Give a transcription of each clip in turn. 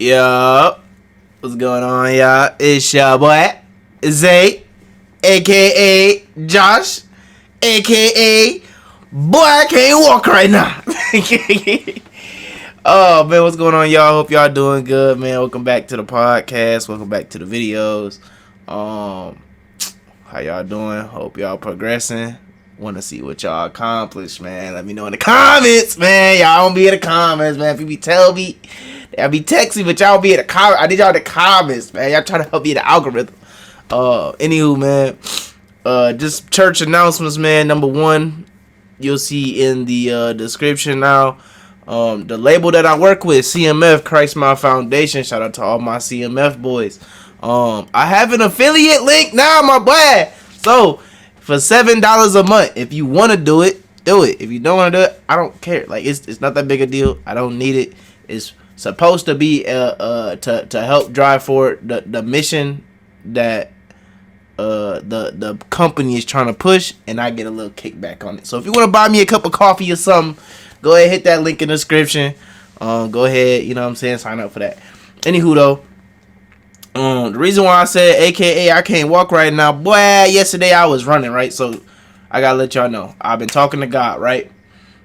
Yo, what's going on, y'all? It's your boy, Zay, aka Josh, aka Boy, I can't walk right now. Oh, man, what's going on, y'all? Hope y'all doing good, man. Welcome back to the podcast. Welcome back to the videos. How y'all doing? Hope y'all progressing. Want to see what y'all accomplish, man. Let me know in the comments, man. Y'all don't be in the comments, man. If you be tell me, I'll be texting, but y'all be in the comments. I need y'all in the comments, man. Y'all trying to help me in the algorithm. Anywho, man. Just church announcements, man. Number one, you'll see in the description now. The label that I work with, CMF, Christ My Foundation. Shout out to all my CMF boys. I have an affiliate link now, my boy. So for $7 a month, if you want to do it, do it. If you don't want to do it, I don't care. Like it's not that big a deal. I don't need it. It's supposed to be to help drive forward the mission that the company is trying to push, and I get a little kickback on it. So if you want to buy me a cup of coffee or something, go ahead, hit that link in the description. Go ahead, you know what I'm saying, sign up for that. Anywho though, the reason why I said AKA I can't walk right now, boy, yesterday I was running, right? So I gotta let y'all know, I've been talking to God, right?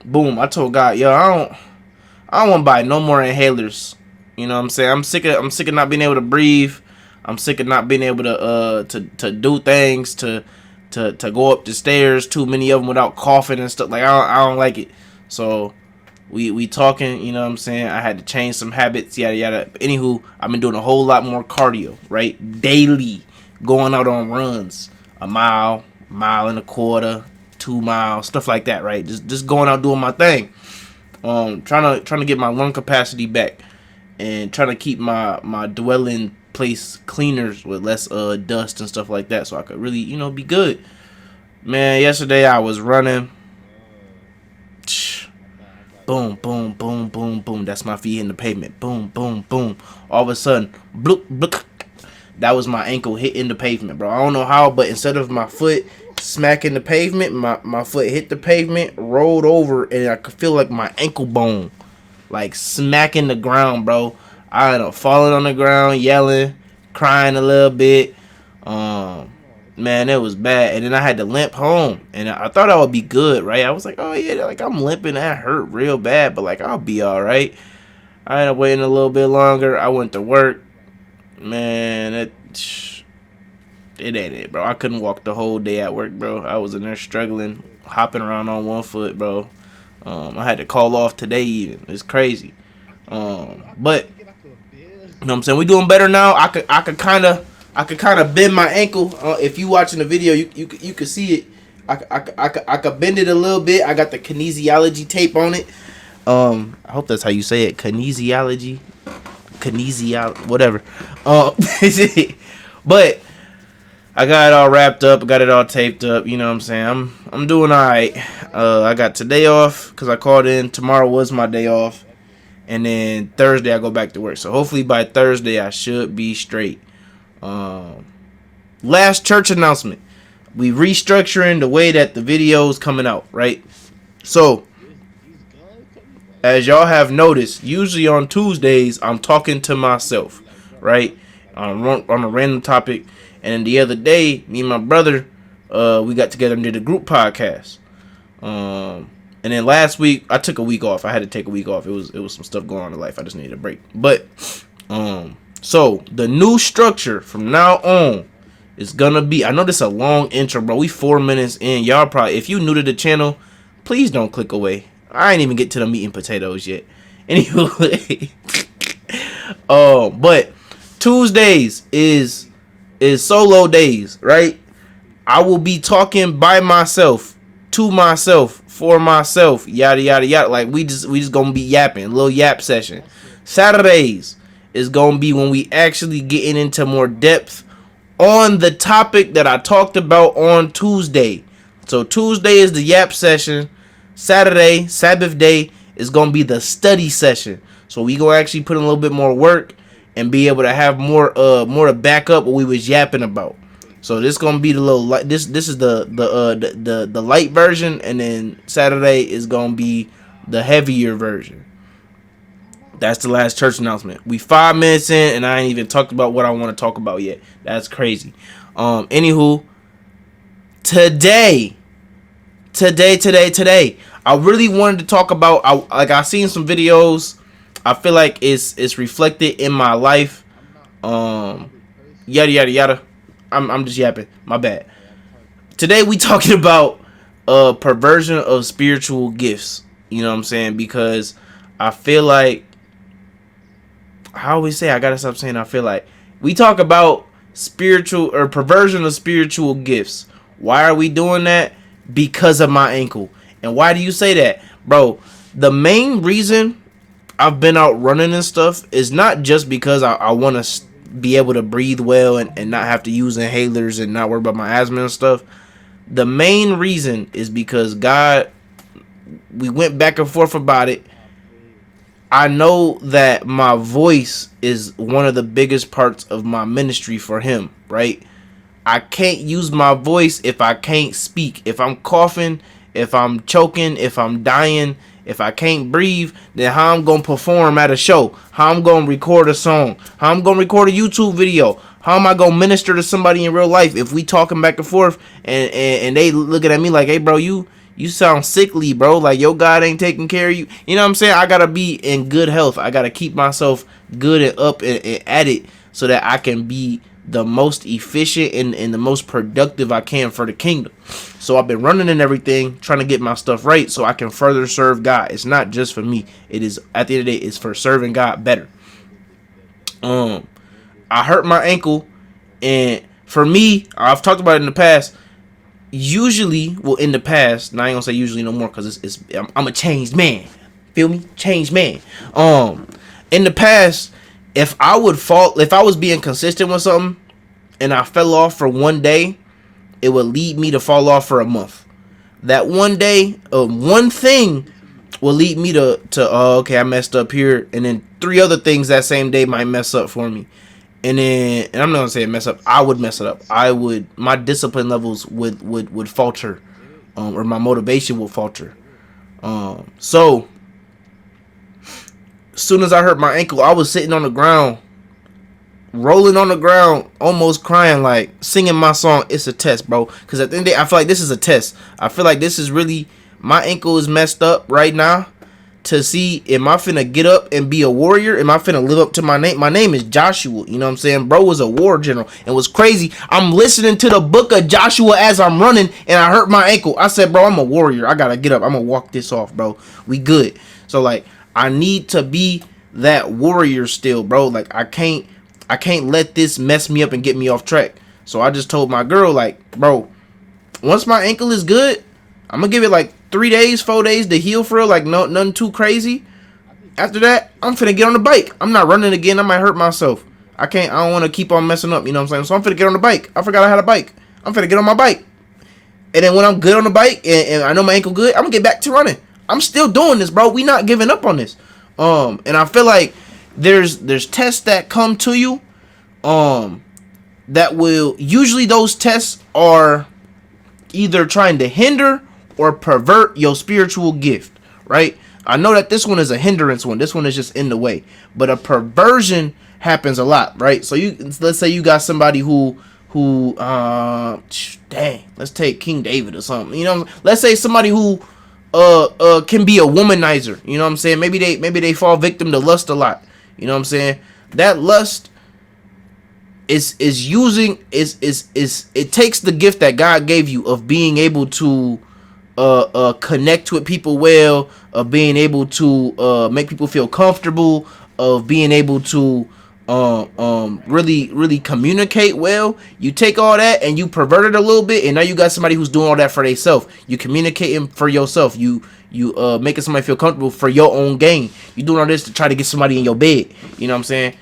Boom, I told God, yo, I don't want to buy no more inhalers. You know what I'm saying? I'm sick of not being able to breathe. I'm sick of not being able to do things, to go up the stairs, too many of them without coughing and stuff. Like I don't like it. So we talking, you know what I'm saying? I had to change some habits, yada yada. Anywho, I've been doing a whole lot more cardio, right? Daily, going out on runs, a mile and a quarter, 2 miles, stuff like that, right? Just going out doing my thing. Trying to get my lung capacity back, and trying to keep my dwelling place cleaner with less dust and stuff like that, so I could really, you know, be good. Man, yesterday I was running. Boom, boom, boom, boom, boom. That's my feet in the pavement. Boom, boom, boom. All of a sudden, bloop, bloop. That was my ankle hitting the pavement, bro. I don't know how, but instead of my foot smacking the pavement, my foot hit the pavement, rolled over, and I could feel like my ankle bone like smacking the ground, bro. I ended up falling on the ground, yelling, crying a little bit. Man, it was bad. And then I had to limp home, and I thought I would be good, right? I was like, oh yeah, like I'm limping, that hurt real bad, but like I'll be all right. I ended up waiting a little bit longer. I went to work. Man, it ain't it, bro. I couldn't walk the whole day at work, bro. I was in there struggling, hopping around on one foot, bro. I had to call off today even. It's crazy. But you know what I'm saying, we doing better now. I could kind of bend my ankle. If you watching the video, you could see it. I could bend it a little bit. I got the kinesiology tape on it. I hope that's how you say it. Kinesiology, whatever. But I got it all wrapped up. I got it all taped up. You know what I'm saying? I'm doing all right. I got today off because I called in. Tomorrow was my day off, and then Thursday I go back to work. So hopefully by Thursday I should be straight. Last church announcement. We restructuring the way that the video is coming out, right? So as y'all have noticed, usually on Tuesdays I'm talking to myself, right? On a random topic. And then the other day, me and my brother, we got together and did a group podcast. And then last week, I took a week off. I had to take a week off. It was some stuff going on in life. I just needed a break. But so the new structure from now on is gonna be. I know this is a long intro, bro. We 4 minutes in. Y'all probably, if you new to the channel, please don't click away. I ain't even get to the meat and potatoes yet. Anyway, but Tuesdays is solo days, right? I will be talking by myself, to myself, for myself, yada yada yada. Like we just gonna be yapping, a little yap session. Saturdays is gonna be when we actually getting into more depth on the topic that I talked about on Tuesday. So Tuesday is the yap session. Saturday, Sabbath day, is gonna be the study session. So we gonna actually put in a little bit more work and be able to have more to back up what we was yapping about. So this gonna be the little light. This is the light version, and then Saturday is gonna be the heavier version. That's the last church announcement. We 5 minutes in, and I ain't even talked about what I want to talk about yet. That's crazy. Anywho, today, I really wanted to talk about. I seen some videos. I feel like it's reflected in my life. Yada yada yada. I'm just yapping. My bad. Today we talking about perversion of spiritual gifts. You know what I'm saying? Because I feel like, I always say, I gotta stop saying I feel like. We talk about spiritual or perversion of spiritual gifts. Why are we doing that? Because of my ankle. And why do you say that? Bro, the main reason I've been out running and stuff is not just because I want to be able to breathe well and not have to use inhalers and not worry about my asthma and stuff. The main reason is because God, we went back and forth about it. I know that my voice is one of the biggest parts of my ministry for him, right? I can't use my voice if I can't speak. If I'm coughing, if I'm choking, if I'm dying, if I can't breathe, then how I'm going to perform at a show? How I'm going to record a song? How I'm going to record a YouTube video? How am I going to minister to somebody in real life if we talking back and forth and they looking at me like, hey, bro, you sound sickly, bro. Like, your God ain't taking care of you. You know what I'm saying? I got to be in good health. I got to keep myself good and up and at it so that I can be the most efficient and the most productive I can for the kingdom. So I've been running and everything, trying to get my stuff right so I can further serve God. It's not just for me. It is, at the end of the day, it's for serving God better. I hurt my ankle, and for me, I've talked about it in the past. Usually, well, in the past, and I ain't gonna say usually no more because I'm a changed man. Feel me? Changed man. In the past, if I was being consistent with something and I fell off for one day, it would lead me to fall off for a month. That one day, one thing will lead me to oh, okay, I messed up here, and then 3 other things that same day might mess up for me. And I'm not gonna say mess up. I would mess it up. My discipline levels would falter, or my motivation would falter. So as soon as I hurt my ankle, I was sitting on the ground, rolling on the ground, almost crying, like singing my song. It's a test, bro. Because at the end of the day, I feel like this is a test. I feel like this is really, my ankle is messed up right now to see, am I finna get up and be a warrior? Am I finna live up to my name? My name is Joshua. You know what I'm saying? Bro was a war general. And what's crazy, I'm listening to the book of Joshua as I'm running, and I hurt my ankle. I said, bro, I'm a warrior. I gotta get up. I'm gonna walk this off, bro. We good. So, like, I need to be that warrior still, bro. Like, I can't let this mess me up and get me off track. So I just told my girl, like, bro, once my ankle is good, I'm gonna give it like 3 days, 4 days to heal for real, like nothing too crazy. After that, I'm finna get on the bike. I'm not running again. I might hurt myself. I don't want to keep on messing up, you know what I'm saying? So I'm finna get on the bike. I forgot I had a bike. I'm finna get on my bike. And then when I'm good on the bike and I know my ankle good, I'm gonna get back to running. I'm still doing this, bro. We not giving up on this. And I feel like there's tests that come to you, that will, usually those tests are either trying to hinder or pervert your spiritual gift, right? I know that this one is a hindrance one. This one is just in the way. But a perversion happens a lot, right? So let's say you got somebody who dang, let's take King David or something. You know, let's say somebody who can be a womanizer. You know what I'm saying? Maybe they fall victim to lust a lot. You know what I'm saying? That lust it takes the gift that God gave you of being able to connect with people well, of being able to make people feel comfortable, of being able to really communicate well. You take all that and you pervert it a little bit, and now you got somebody who's doing all that for themselves. You communicating for yourself. You making somebody feel comfortable for your own gain. You doing all this to try to get somebody in your bed. You know what I'm saying?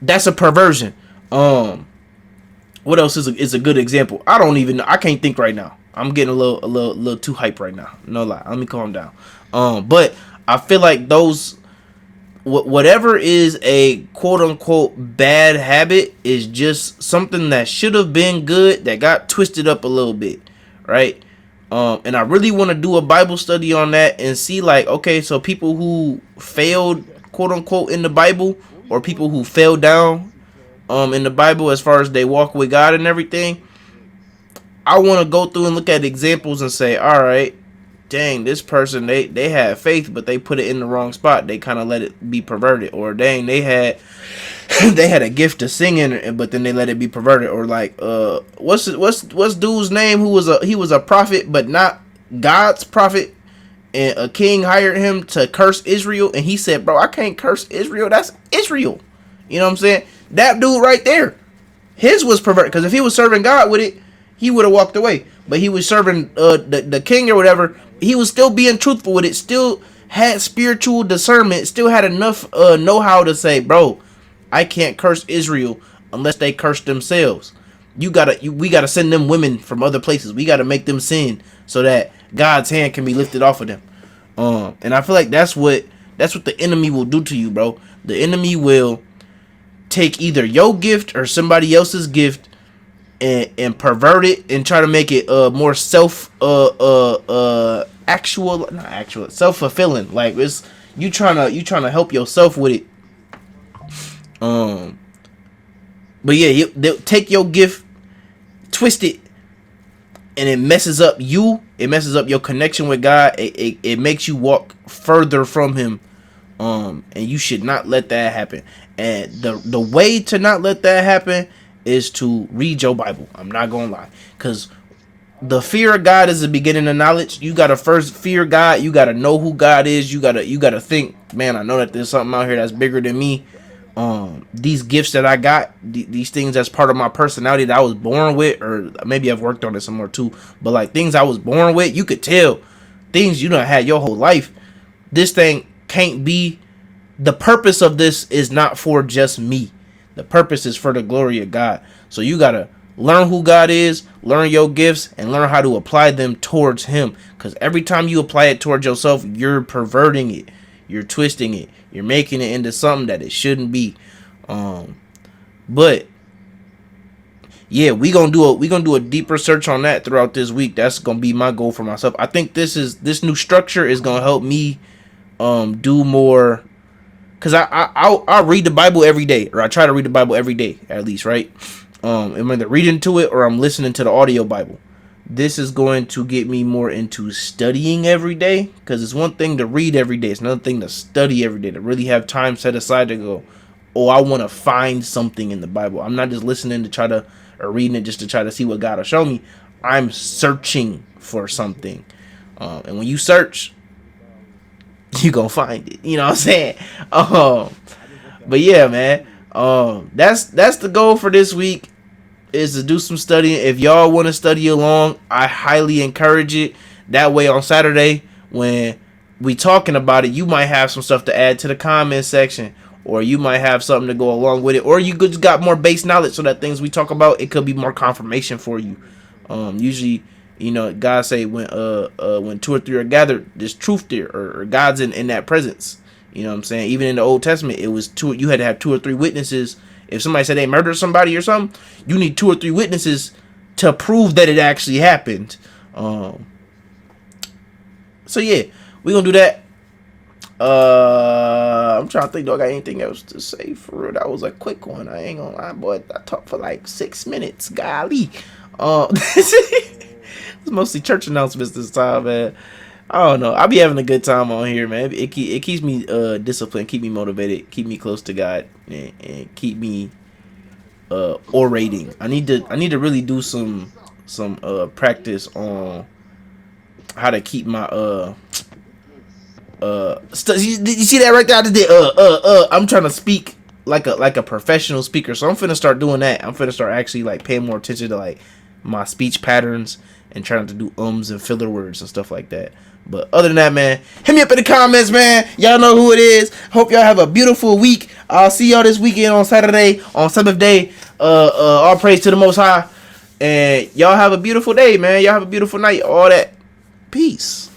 That's a perversion. What else is a good example? I can't think right now. I'm getting a little too hype right now. No lie. Let me calm down. But I feel like those, whatever is a quote unquote bad habit is just something that should have been good that got twisted up a little bit, right? And I really want to do a Bible study on that and see, like, okay, so people who failed quote unquote in the Bible, or people who fell down in the Bible as far as they walk with God and everything, I want to go through and look at examples and say, all right, dang, this person, they had faith, but they put it in the wrong spot. They kind of let it be perverted. Or dang, they had they had a gift of singing, but then they let it be perverted. Or like, what's dude's name? He was a prophet, but not God's prophet. And a king hired him to curse Israel, and he said, bro, I can't curse Israel. That's Israel. You know what I'm saying? That dude right there, his was perverted. Because if he was serving God with it, he would have walked away. But he was serving the king or whatever. He was still being truthful with it. Still had spiritual discernment. Still had enough know-how to say, bro, I can't curse Israel unless they curse themselves. We gotta send them women from other places. We gotta make them sin so that God's hand can be lifted off of them. And I feel like that's what the enemy will do to you, bro. The enemy will take either your gift or somebody else's gift and pervert it and try to make it more self-fulfilling. Like, it's you trying to help yourself with it. But yeah, they'll take your gift, twist it, and it messes up you. It messes up your connection with God. It makes you walk further from Him. And you should not let that happen. And the way to not let that happen is to read your Bible. I'm not gonna lie, because the fear of God is the beginning of knowledge. You gotta first fear God. You gotta know who God is. You gotta think, man, I know that there's something out here that's bigger than me. These gifts that I got, these things that's part of my personality that I was born with, or maybe I've worked on it some more too, but like things I was born with, you could tell, things you done had your whole life. This thing can't be, the purpose of this is not for just me. The purpose is for the glory of God. So you gotta learn who God is, learn your gifts, and learn how to apply them towards Him. Because every time you apply it towards yourself, you're perverting it. You're twisting it. You're making it into something that it shouldn't be. But yeah, we gonna do a deeper search on that throughout this week. That's gonna be my goal for myself. I think this new structure is gonna help me do more. Cause I read the Bible every day, or I try to read the Bible every day at least, right? I'm either reading to it or I'm listening to the audio Bible. This is going to get me more into studying every day, because it's one thing to read every day. It's another thing to study every day, to really have time set aside to go, oh, I want to find something in the Bible. I'm not just listening to try to, or reading it just to try to see what God will show me. I'm searching for something. And when you search, you gonna find it. You know what I'm saying? But yeah, man. That's the goal for this week, is to do some studying. If y'all want to study along, I highly encourage it. That way on Saturday, when we talking about it, you might have some stuff to add to the comment section, or you might have something to go along with it, or you just got more base knowledge, so that things we talk about, it could be more confirmation for you. Usually, you know, God say when 2 or 3 are gathered, there's truth there, or God's in that presence. You know what I'm saying? Even in the Old Testament, it was you had to have 2 or 3 witnesses. If somebody said they murdered somebody or something, you need 2 or 3 witnesses to prove that it actually happened. So yeah, we're gonna do that. I'm trying to think, do I got anything else to say for real? That was a quick one. I ain't gonna lie, boy. I talked for like 6 minutes. Golly. It's mostly church announcements this time, man. I don't know. I'll be having a good time on here, man. It keeps me disciplined, keep me motivated, keep me close to God, and keep me orating. I need to really do some practice on how to keep my you see that right there? I just did I'm trying to speak like a professional speaker, so I'm finna start doing that. I'm finna start actually like paying more attention to like my speech patterns and trying to do ums and filler words and stuff like that. But other than that, man, hit me up in the comments, man. Y'all know who it is. Hope y'all have a beautiful week. I'll see y'all this weekend on Saturday, on 7th day. All praise to the Most High. And y'all have a beautiful day, man. Y'all have a beautiful night. All that. Peace.